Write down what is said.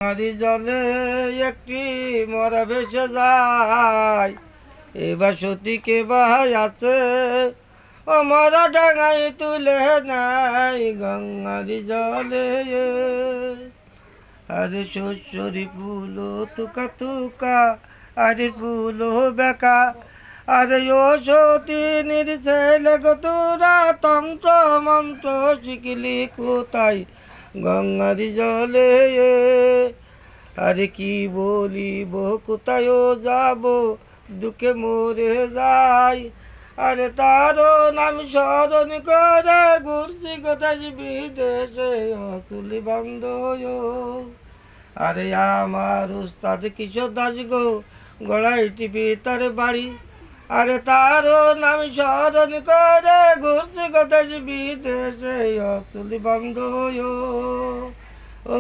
নদী জলে একটি মরা ভেসে যায়, এবার সতীকে বাহাই আছে, ও মরা ডাঙাই তুলে নাই গঙ্গারি জলে। আরে শস্যরি ফুল তুকা তুকা, আরে ফুল বেকা, আরে ও সতী নির্ছেলে গো তোরা তন্ত্র মন্ত্র শিখলি কোথায় গঙ্গারি জলে। আরে কি বলিব কোথায় যাব, দুঃখে মরে যাই, আরে তারও নাম স্মরণ করে ঘুরছি কোথায় বিদেশে অতুলি বন্ধ। আরে আমার উস্তাদ কিশোর দাস গো, গলায় টিপি তার বাড়ি, আরে তারও নাম স্মরণ করে ঘুরছি কোথায় বিদেশে অতুলি বন্ধ। ও